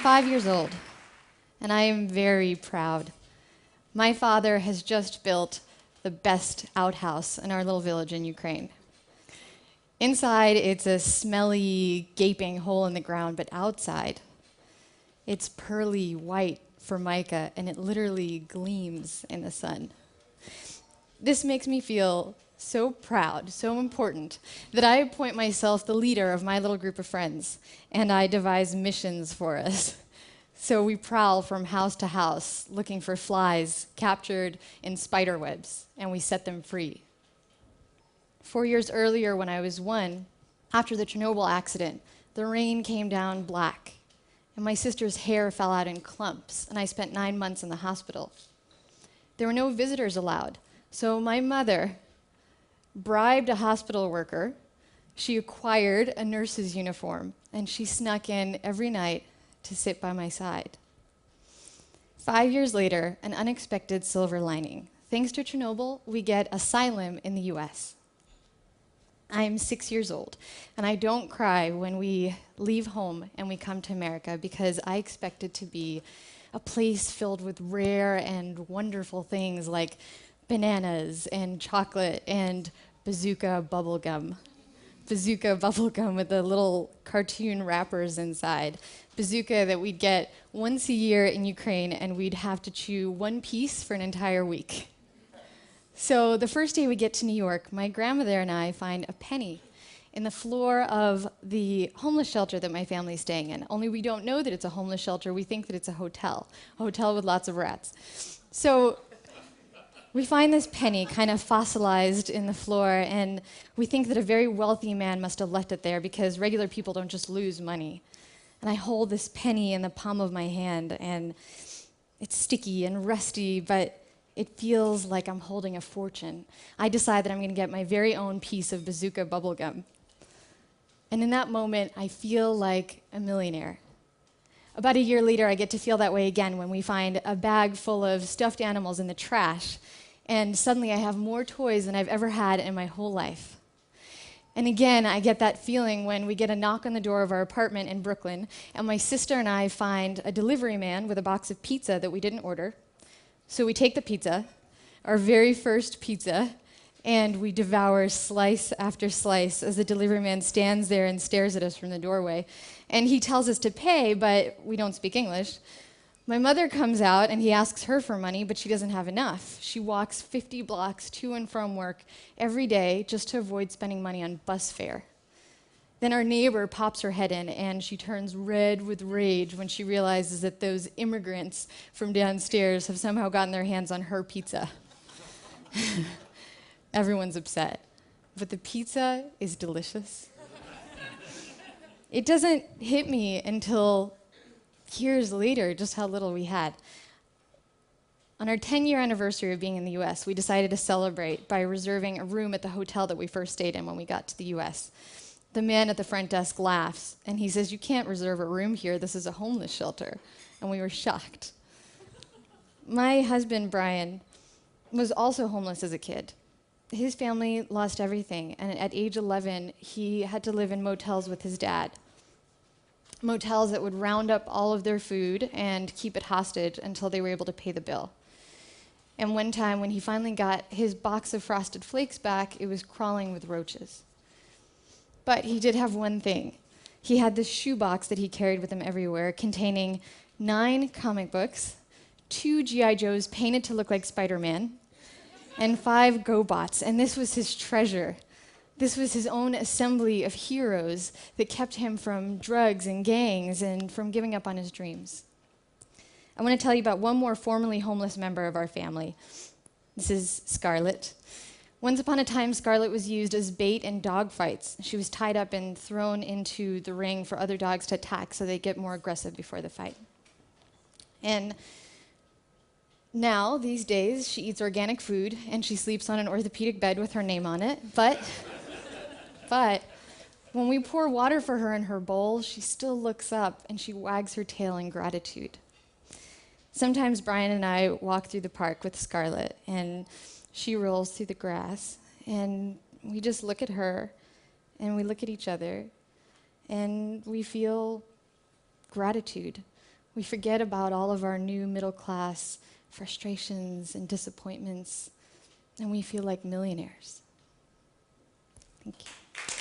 5 years old, and I am very proud. My father has just built the best outhouse in our little village in Ukraine. Inside, it's a smelly, gaping hole in the ground, but outside, it's pearly white formica, and it literally gleams in the sun. This makes me feel so proud, so important, that I appoint myself the leader of my little group of friends, and I devise missions for us. So we prowl from house to house, looking for flies captured in spider webs, and we set them free. 4 years earlier, when I was 1, after the Chernobyl accident, the rain came down black, and my sister's hair fell out in clumps, and I spent 9 months in the hospital. There were no visitors allowed, so my mother bribed a hospital worker, she acquired a nurse's uniform, and she snuck in every night to sit by my side. 5 years later, an unexpected silver lining. Thanks to Chernobyl, we get asylum in the US. I am 6 years old, and I don't cry when we leave home and we come to America because I expect it to be a place filled with rare and wonderful things like bananas and chocolate and bazooka bubblegum. Bazooka bubblegum with the little cartoon wrappers inside. Bazooka that we'd get once a year in Ukraine, and we'd have to chew one piece for an entire week. So the first day we get to New York, my grandmother and I find a penny in the floor of the homeless shelter that my family's staying in. Only we don't know that it's a homeless shelter. We think that it's a hotel with lots of rats. So we find this penny kind of fossilized in the floor, and we think that a very wealthy man must have left it there because regular people don't just lose money. And I hold this penny in the palm of my hand, and it's sticky and rusty, but it feels like I'm holding a fortune. I decide that I'm going to get my very own piece of bazooka bubblegum. And in that moment, I feel like a millionaire. About a year later, I get to feel that way again when we find a bag full of stuffed animals in the trash, and suddenly I have more toys than I've ever had in my whole life. And again, I get that feeling when we get a knock on the door of our apartment in Brooklyn, and my sister and I find a delivery man with a box of pizza that we didn't order. So we take the pizza, our very first pizza, and we devour slice after slice as the delivery man stands there and stares at us from the doorway. And he tells us to pay, but we don't speak English. My mother comes out, and he asks her for money, but she doesn't have enough. She walks 50 blocks to and from work every day just to avoid spending money on bus fare. Then our neighbor pops her head in, and she turns red with rage when she realizes that those immigrants from downstairs have somehow gotten their hands on her pizza. Everyone's upset, but the pizza is delicious. It doesn't hit me until years later just how little we had. On our 10-year anniversary of being in the US, we decided to celebrate by reserving a room at the hotel that we first stayed in when we got to the US. The man at the front desk laughs, and he says, "You can't reserve a room here. This is a homeless shelter." And we were shocked. My husband, Brian, was also homeless as a kid. His family lost everything, and at age 11, he had to live in motels with his dad. Motels that would round up all of their food and keep it hostage until they were able to pay the bill. And one time, when he finally got his box of Frosted Flakes back, it was crawling with roaches. But he did have one thing. He had this shoebox that he carried with him everywhere, containing 9 comic books, 2 G.I. Joes painted to look like Spider-Man, and 5 GoBots, and this was his treasure. This was his own assembly of heroes that kept him from drugs and gangs and from giving up on his dreams. I want to tell you about one more formerly homeless member of our family. This is Scarlett. Once upon a time, Scarlett was used as bait in dog fights. She was tied up and thrown into the ring for other dogs to attack so they'd get more aggressive before the fight. And now, these days, she eats organic food and she sleeps on an orthopedic bed with her name on it. But when we pour water for her in her bowl, she still looks up and she wags her tail in gratitude. Sometimes Brian and I walk through the park with Scarlett, and she rolls through the grass, and we just look at her, and we look at each other, and we feel gratitude. We forget about all of our new middle class frustrations and disappointments, and we feel like millionaires. Thank you.